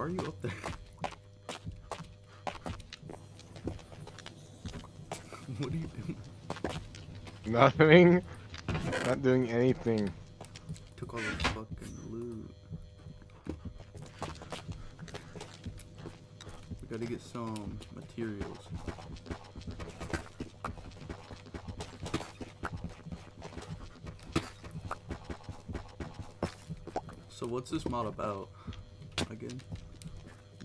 are you up there? What are you doing? Nothing. Not doing anything. Took all the fucking loot. We gotta get some materials. So what's this mod about? Again?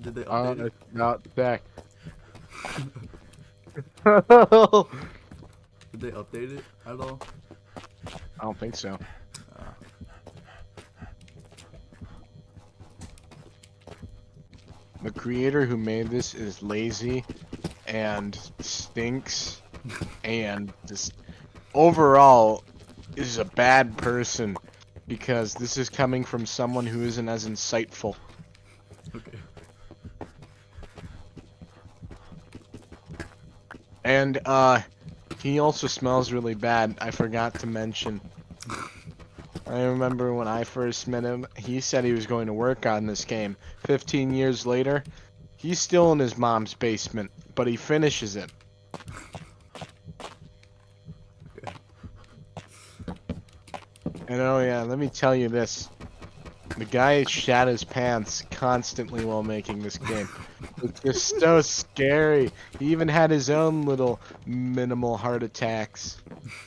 Did they update it? It's not back. Did they update it at all? I don't think so. Uh, The creator who made this is lazy and stinks and just overall is a bad person because this is coming from someone who isn't as insightful. okay. And he also smells really bad. I forgot to mention. I remember when I first met him, he said he was going to work on this game. 15 years later, he's still in his mom's basement, but he finishes it. Okay. And oh yeah, let me tell you this. The guy shat his pants constantly while making this game. It's just so scary. He even had his own little minimal heart attacks.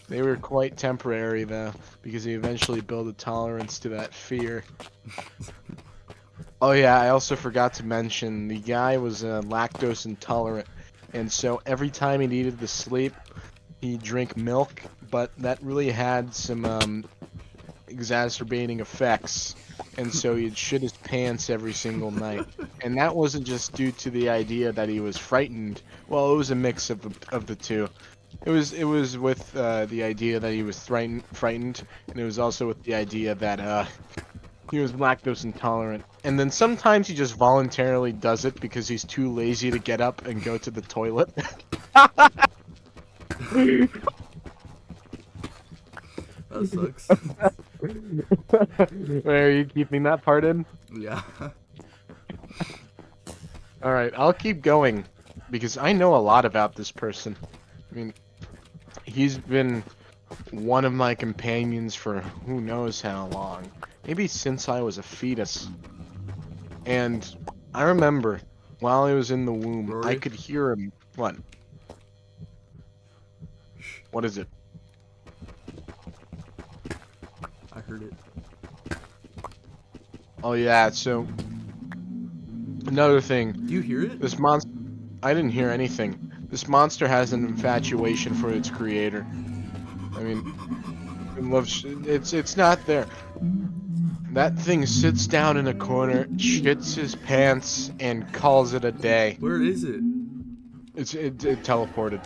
They were quite temporary though, because he eventually built a tolerance to that fear. Oh yeah, I also forgot to mention the guy was lactose intolerant, and so every time he needed to sleep, he'd drink milk, but that really had some exacerbating effects, and so he'd shit his pants every single night. And that wasn't just due to the idea that he was frightened. Well, it was a mix of the two. It was with the idea that he was frightened, and it was also with the idea that he was lactose intolerant. And then sometimes he just voluntarily does it because he's too lazy to get up and go to the toilet. That sucks. Are you keeping that part in? Yeah. Alright, I'll keep going because I know a lot about this person. I mean, he's been one of my companions for who knows how long. Maybe since I was a fetus. And I remember while I was in the womb, I Rory? could hear him. What? What is it? I heard it. Oh yeah, so another thing. Do you hear it? This monster, I didn't hear anything. This monster has an infatuation for its creator. I mean, it loves. It's not there. That thing sits down in a corner, shits his pants, and calls it a day. Where is it? It teleported.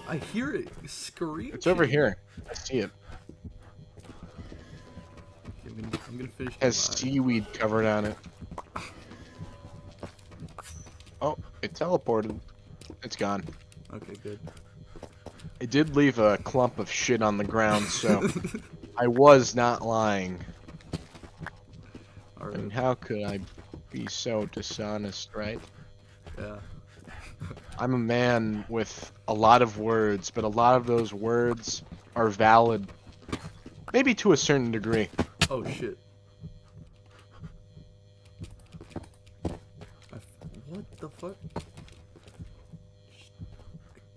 I hear it screeching. It's over here. I see it. Okay, I'm gonna finish It has the live. seaweed covered on it. Oh, it teleported. It's gone. Okay, good. It did leave a clump of shit on the ground, so I was not lying. Alright. And how could I be so dishonest, right? Yeah. I'm a man with a lot of words, but a lot of those words are valid. Maybe to a certain degree. Oh shit. What the fuck?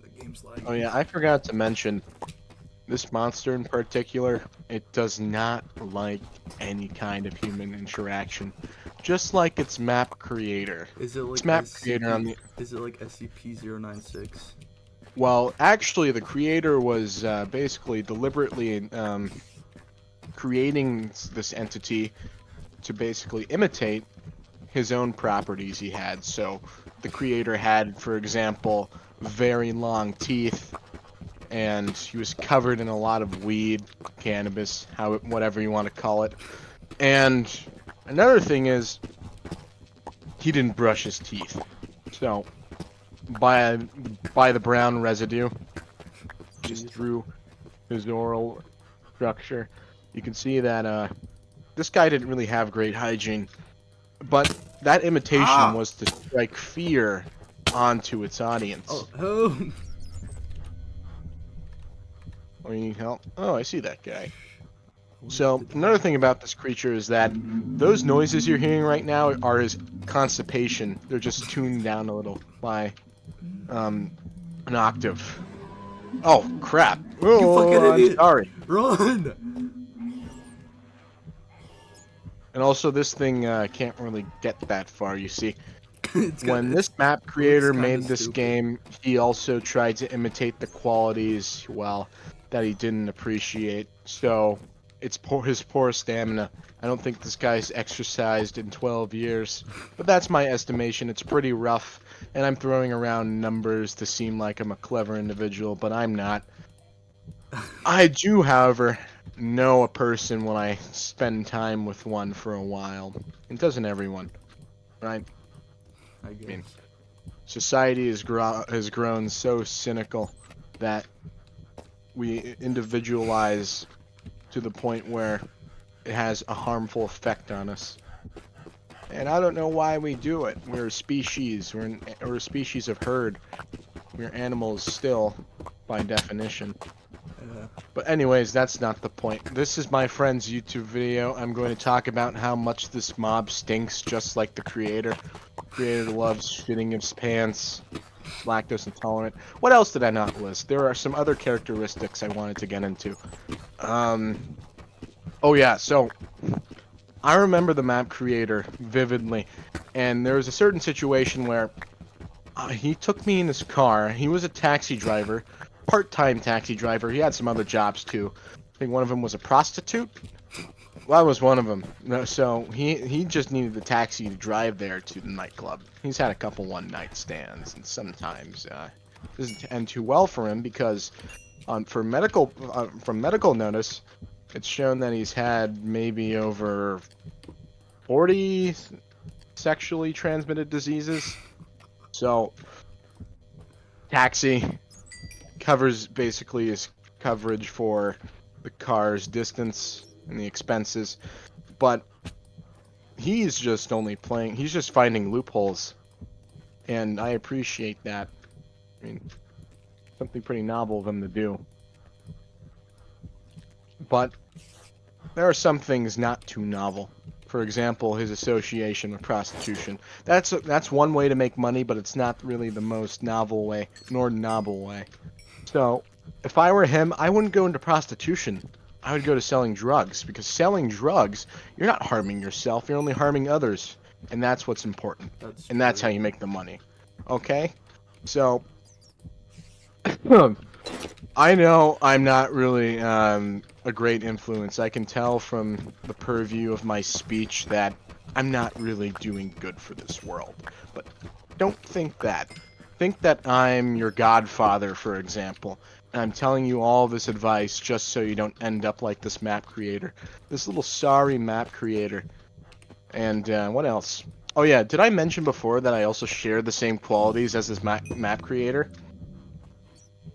The game's lagging. Oh yeah, I forgot to mention, this monster in particular, it does not like any kind of human interaction. Just like its map creator. Is it like Its map creator on the... Is it like SCP-096? Well, actually, the creator was basically deliberately creating this entity to basically imitate his own properties he had. So the creator had, for example, very long teeth, and he was covered in a lot of weed, cannabis, whatever you want to call it. And another thing is, he didn't brush his teeth. So by the brown residue just through his oral structure, you can see that this guy didn't really have great hygiene. But that imitation Ah! was to strike fear onto its audience. Oh, help! Oh, you need help? Oh, I see that guy. Where So, did another I- thing about this creature is that those noises you're hearing right now are his constipation. They're just tuned down a little by an octave. Oh, crap. You fucking Oh, I'm idiot! sorry. Run! And also, this thing can't really get that far, you see. When It this map looks creator kind of made this stupid. game, he also tried to imitate the qualities, well, that he didn't appreciate. So, it's his poor stamina. I don't think this guy's exercised in 12 years. But that's my estimation. It's pretty rough. And I'm throwing around numbers to seem like I'm a clever individual, but I'm not. I do, however, know a person when I spend time with one for a while. And doesn't everyone, right? I I mean, guess. society has grown so cynical that we individualize to the point where it has a harmful effect on us. And I don't know why we do it. We're a species. We're a species of herd. We're animals still, by definition. But anyways, that's not the point. This is my friend's YouTube video. I'm going to talk about how much this mob stinks, just like the creator. Creator loves shitting his pants. Lactose intolerant. What else did I not list? There are some other characteristics I wanted to get into. Oh yeah, so I remember the map creator vividly, and there was a certain situation where he took me in his car. He was a taxi driver, part-time taxi driver. He had some other jobs too. I think one of them was a prostitute. Well, that was one of them. No, so he just needed the taxi to drive there to the nightclub. He's had a couple one-night stands, and sometimes doesn't end too well for him because from medical notice, it's shown that he's had maybe over 40 sexually transmitted diseases. So taxi covers basically his coverage for the car's distance and the expenses, but he's just he's just finding loopholes, and I appreciate that. I mean, something pretty novel of him to do. But there are some things not too novel. For example, his association with prostitution. That's one way to make money, but it's not really the most novel way, nor novel way. So, if I were him, I wouldn't go into prostitution. I would go to selling drugs, because selling drugs, you're not harming yourself, you're only harming others. And that's what's important. That's And that's true. how you make the money. Okay? So, I know I'm not really a great influence. I can tell from the purview of my speech that I'm not really doing good for this world. But don't think that. Think that I'm your godfather, for example, and I'm telling you all this advice just so you don't end up like this map creator. This little sorry map creator. And what else? Oh yeah, did I mention before that I also share the same qualities as this map creator?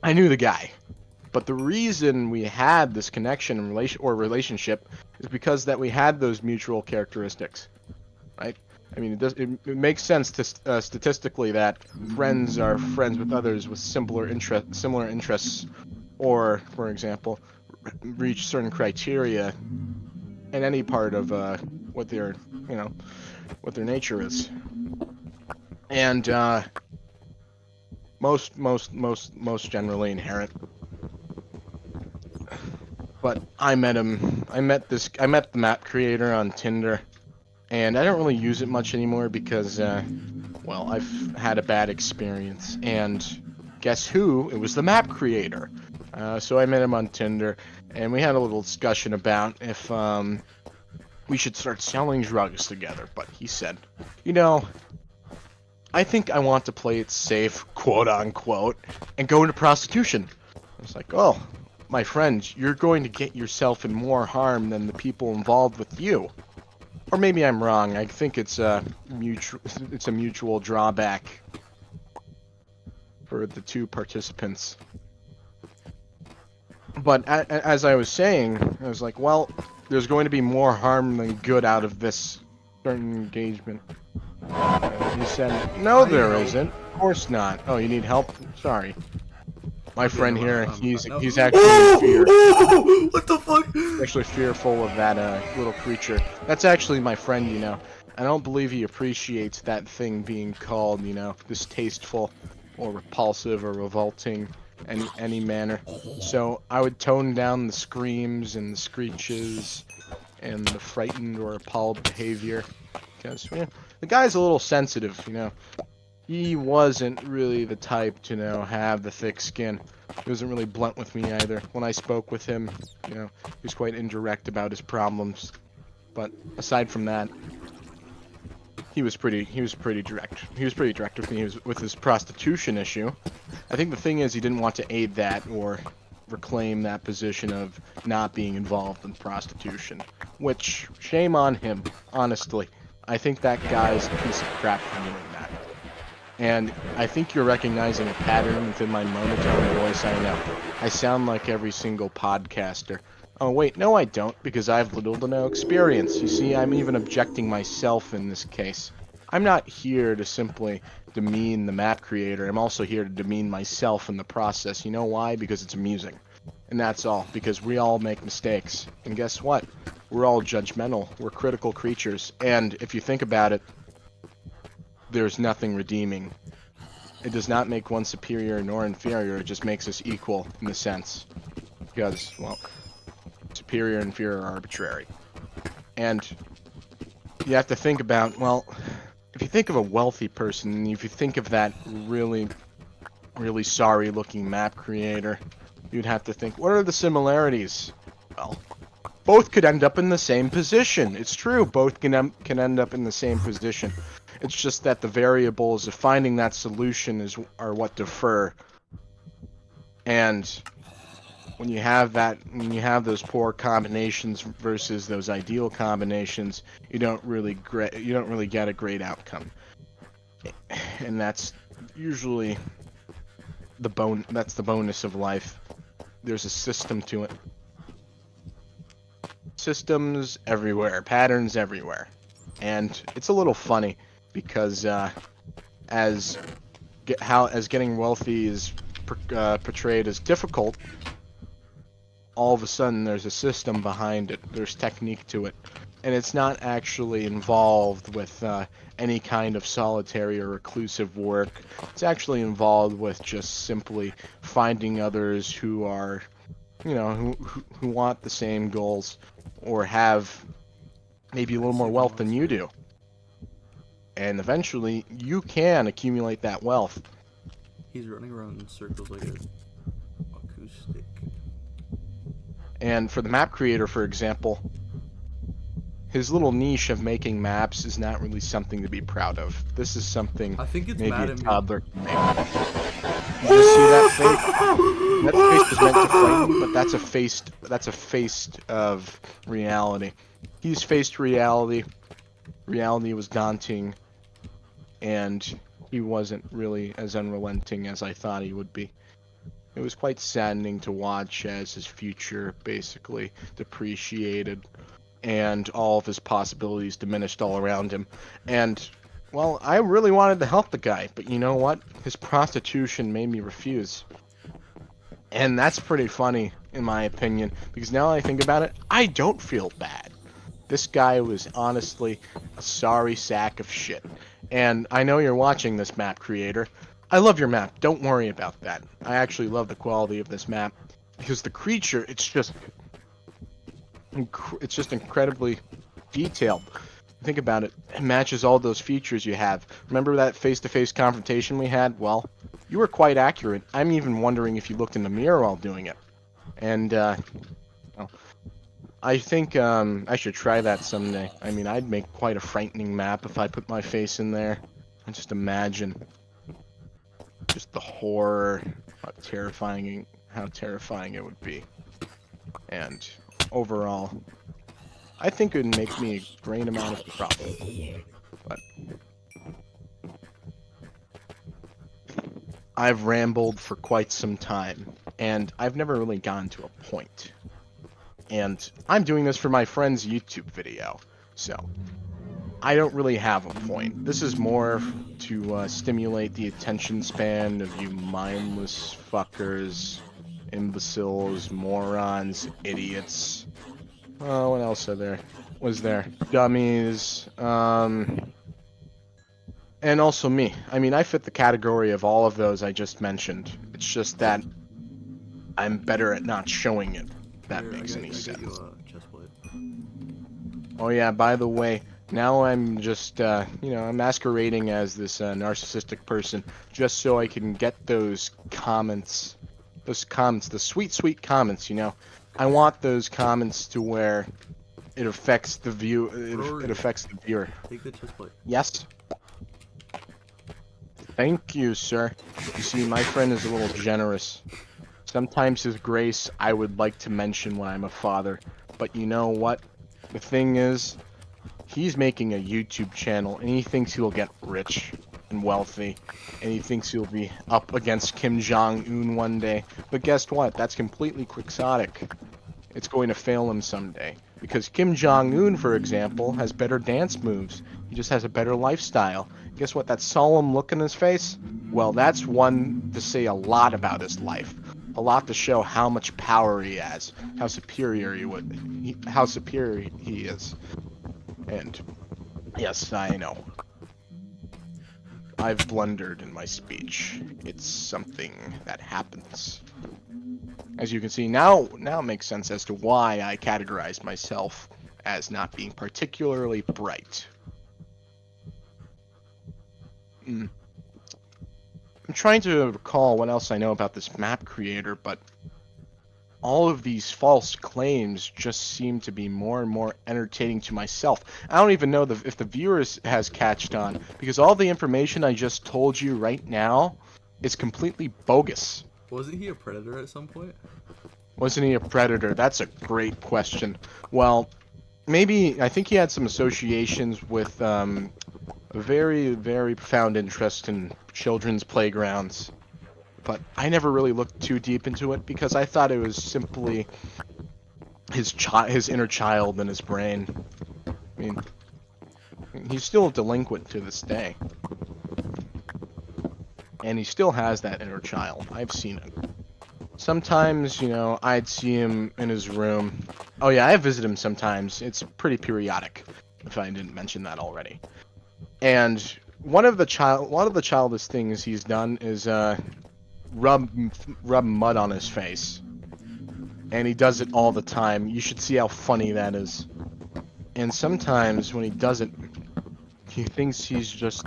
I knew the guy. But the reason we had this connection and relationship is because that we had those mutual characteristics, right? I mean, it makes sense to statistically that friends are friends with others with similar interests, or, for example, reach certain criteria in any part of what their what their nature is, and most generally inherent. But I met him. I met the map creator on Tinder, and I don't really use it much anymore because, well, I've had a bad experience. And guess who? It was the map creator. So I met him on Tinder, and we had a little discussion about if we should start selling drugs together. But he said, you know, I think I want to play it safe, quote unquote, and go into prostitution. I was like, oh, my friend, you're going to get yourself in more harm than the people involved with you. Or maybe I'm wrong. I think it's a mutual drawback for the two participants. But as I was saying, I was like, well, there's going to be more harm than good out of this certain engagement. You said, no, I need there help. isn't. Of course not. Oh, you need help? Sorry. My Okay, friend never here, mind. No. he's actually in fear. What the fuck? He's actually fearful of that little creature. That's actually my friend, you know. I don't believe he appreciates that thing being called, you know, distasteful or repulsive or revolting in any manner. So I would tone down the screams and the screeches and the frightened or appalled behavior. Because, yeah, the guy's a little sensitive, you know. He wasn't really the type to, you know, have the thick skin. He wasn't really blunt with me either. When I spoke with him, you know, he was quite indirect about his problems. But aside from that, he was pretty direct. He was pretty direct with me. He was with his prostitution issue. I think the thing is he didn't want to aid that or reclaim that position of not being involved in prostitution. Which, shame on him, honestly. I think that guy's a piece of crap for doing that. And I think you're recognizing a pattern within my monotone voice. I know. I sound like every single podcaster. Oh, wait, no, I don't, because I have little to no experience. You see, I'm even objecting myself in this case. I'm not here to simply demean the map creator. I'm also here to demean myself in the process. You know why? Because it's amusing. And that's all, because we all make mistakes. And guess what? We're all judgmental. We're critical creatures. And if you think about it, there's nothing redeeming. It does not make one superior nor inferior, it just makes us equal in a sense. Because, well, superior and inferior are arbitrary. And you have to think about, well, if you think of a wealthy person, and if you think of that really, really sorry looking map creator, you'd have to think, what are the similarities? Well, both could end up in the same position. It's true, both can end up in the same position. It's just that the variables of finding that solution are what differ. And when you have those poor combinations versus those ideal combinations, you don't really get a great outcome. And that's usually that's the bonus of life. There's a system to it. Systems everywhere, patterns everywhere. And it's a little funny because as getting wealthy is portrayed as difficult, all of a sudden there's a system behind it. There's technique to it, and it's not actually involved with any kind of solitary or reclusive work. It's actually involved with just simply finding others who are, you know, who want the same goals or have maybe a little more wealth than you do. And eventually, you can accumulate that wealth. He's running around in circles like a acoustic. And for the map creator, for example, his little niche of making maps is not really something to be proud of. This is something I think it's maybe mad a at me. toddler can make. You just see that face? That face was meant to frighten, but that's a face of reality. He's faced reality. Reality was daunting, and he wasn't really as unrelenting as I thought he would be. It was quite saddening to watch as his future basically depreciated and all of his possibilities diminished all around him. And, well, I really wanted to help the guy, but you know what? His prostitution made me refuse. And that's pretty funny, in my opinion, because now I think about it, I don't feel bad. This guy was honestly a sorry sack of shit. And I know you're watching this map, creator. I love your map. Don't worry about that. I actually love the quality of this map because the creature, it's just incredibly detailed. Think about it. It matches all those features you have. Remember that face-to-face confrontation we had? Well, you were quite accurate. I'm even wondering if you looked in the mirror while doing it. And, well, I think I should try that someday. I mean, I'd make quite a frightening map if I put my face in there. And just imagine just the horror, how terrifying it would be. And overall, I think it would make me a great amount of profit. But I've rambled for quite some time, and I've never really gotten to a point. And I'm doing this for my friend's YouTube video, so I don't really have a point. This is more to stimulate the attention span of you mindless fuckers, imbeciles, morons, idiots. What else are there? Was there? Dummies. And also me. I mean, I fit the category of all of those I just mentioned. It's just that I'm better at not showing it. If that Here, makes any I get you sense. a chest plate. Oh yeah, by the way, now I'm just, I'm masquerading as this narcissistic person just so I can get those comments. Those comments, the sweet, sweet comments, you know. I want those comments to where it affects the view, it Rory, affects the viewer. take the chest plate. Yes? Thank you, sir. You see, my friend is a little generous. Sometimes his grace, I would like to mention when I'm a father. But you know what? The thing is, he's making a YouTube channel, and he thinks he'll get rich and wealthy, and he thinks he'll be up against Kim Jong-un one day. But guess what? That's completely quixotic. It's going to fail him someday. Because Kim Jong-un, for example, has better dance moves. He just has a better lifestyle. Guess what? That solemn look in his face? Well, that's one to say a lot about his life. A lot to show how much power he has, how superior how superior he is. And yes, I know. I've blundered in my speech. It's something that happens. As you can see, now it makes sense as to why I categorized myself as not being particularly bright. I'm trying to recall what else I know about this map creator, but all of these false claims just seem to be more and more entertaining to myself. I don't even know if the viewers has catched on, because all the information I just told you right now is completely bogus. Wasn't he a predator at some point? Wasn't he a predator? That's a great question. Well, maybe, I think he had some associations with a very, very profound interest in children's playgrounds. But I never really looked too deep into it because I thought it was simply his inner child in his brain. I mean, he's still a delinquent to this day. And he still has that inner child. I've seen it. Sometimes, I'd see him in his room. Oh yeah, I visit him sometimes. It's pretty periodic, if I didn't mention that already. And one of the childish things he's done is rub mud on his face. And he does it all the time. You should see how funny that is. And sometimes when he does it, he thinks he's just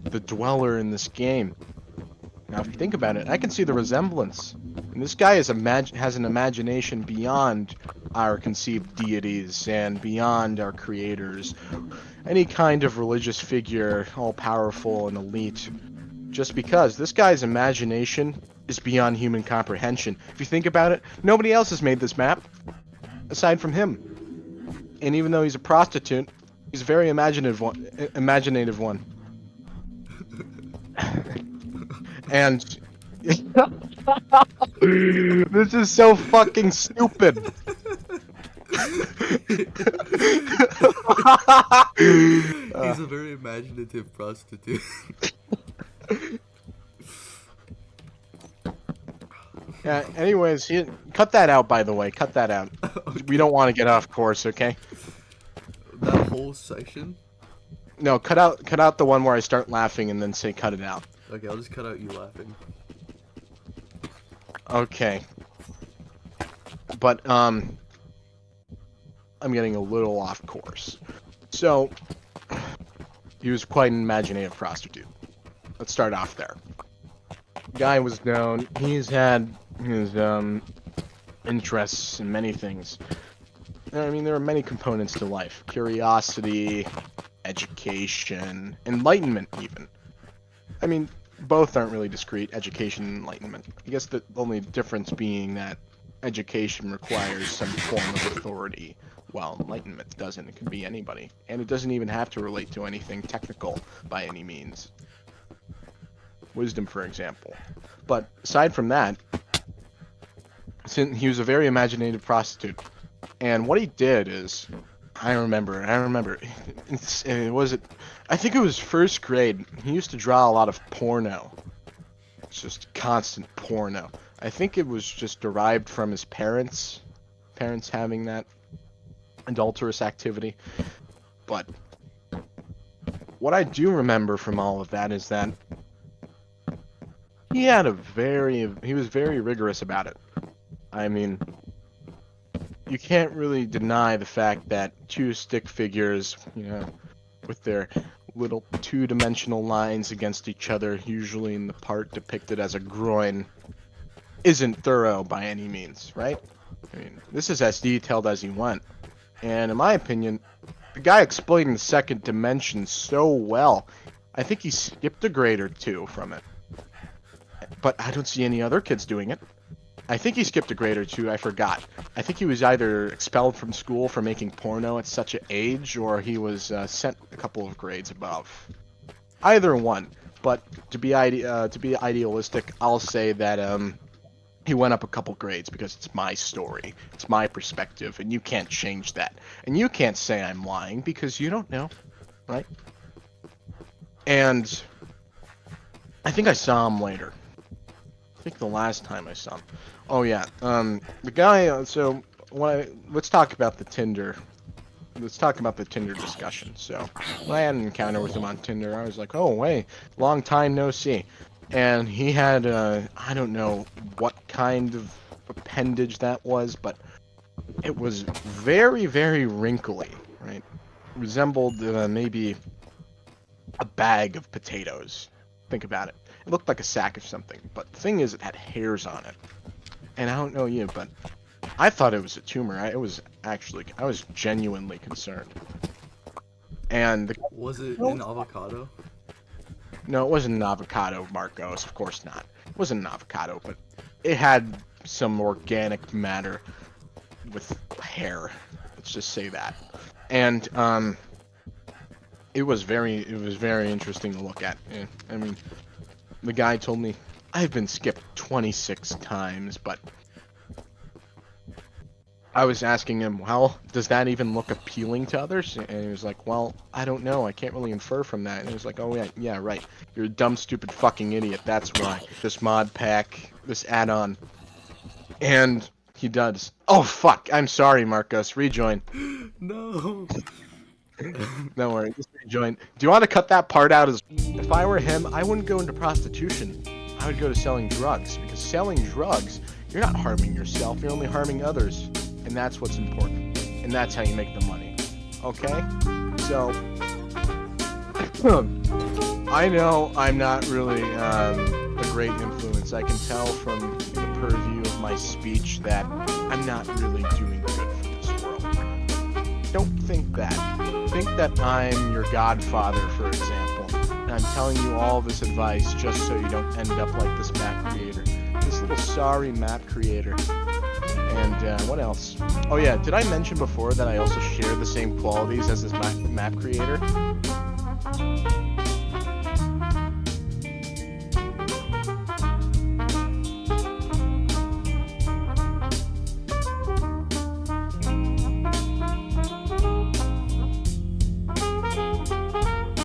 the dweller in this game. Now, if you think about it, I can see the resemblance. And this guy has an imagination beyond our conceived deities and beyond our creators. Any kind of religious figure, all-powerful and elite. Just because this guy's imagination is beyond human comprehension. If you think about it, nobody else has made this map aside from him. And even though he's a prostitute, he's a very imaginative one. And this is so fucking stupid. He's a very imaginative prostitute. Yeah, anyways, cut that out, by the way. Cut that out. Okay. We don't want to get off course, okay? That whole section? No, cut out the one where I start laughing and then say cut it out. Okay, I'll just cut out you laughing. Okay. But, I'm getting a little off course. So, he was quite an imaginative prostitute. Let's start off there. Guy was known. He's had his, interests in many things. I mean, there are many components to life. Curiosity, education, enlightenment, even. I mean, both aren't really discrete, education and enlightenment. I guess the only difference being that education requires some form of authority, while enlightenment doesn't. It can be anybody. And it doesn't even have to relate to anything technical by any means. Wisdom, for example. But aside from that, he was a very imaginative prostitute. And what he did is I remember. Was it? I think it was first grade. He used to draw a lot of porno. It's just constant porno. I think it was just derived from his parents having that adulterous activity. But what I do remember from all of that is that he was very rigorous about it. I mean, you can't really deny the fact that two stick figures, with their little two-dimensional lines against each other, usually in the part depicted as a groin, isn't thorough by any means, right? I mean, this is as detailed as you want. And in my opinion, the guy explained the second dimension so well, I think he skipped a grade or two from it. But I don't see any other kids doing it. I think he skipped a grade or two, I forgot. I think he was either expelled from school for making porno at such an age, or he was sent a couple of grades above. Either one. But to be idealistic, I'll say that he went up a couple grades because it's my story. It's my perspective, and you can't change that. And you can't say I'm lying because you don't know, right? And I think I saw him later. I think the last time I saw him. Oh yeah, the guy. So let's talk about the Tinder. Let's talk about the Tinder discussion. So when I had an encounter with him on Tinder, I was like, oh hey, long time no see. And he had I don't know what kind of appendage that was, but it was very, very wrinkly, right? Resembled maybe a bag of potatoes. Think about it. It looked like a sack of something, but the thing is, it had hairs on it. And I don't know you, but I thought it was a tumor. I was genuinely concerned. And Was it an avocado? no, it wasn't an avocado, Marcos. Of course not. It wasn't an avocado, but it had some organic matter with hair. Let's just say that. And it was very interesting to look at. I mean, the guy told me I've been skipped 26 times, but I was asking him, well, does that even look appealing to others? And he was like, well, I don't know. I can't really infer from that. And he was like, oh yeah, right. You're a dumb, stupid fucking idiot. That's why. This mod pack, this add-on. And he does. Oh, fuck. I'm sorry, Marcos. Rejoin. No. Don't worry. Just rejoin. Do you want to cut that part out? If I were him, I wouldn't go into prostitution. I would go to selling drugs. Because selling drugs, you're not harming yourself. You're only harming others. And that's what's important. And that's how you make the money. Okay? So, I know I'm not really a great influence. I can tell from the purview of my speech that I'm not really doing good for this world. Don't think that. Think that I'm your godfather, for example. And I'm telling you all this advice just so you don't end up like this map creator. This little sorry map creator. And what else? Oh yeah, did I mention before that I also share the same qualities as this map creator?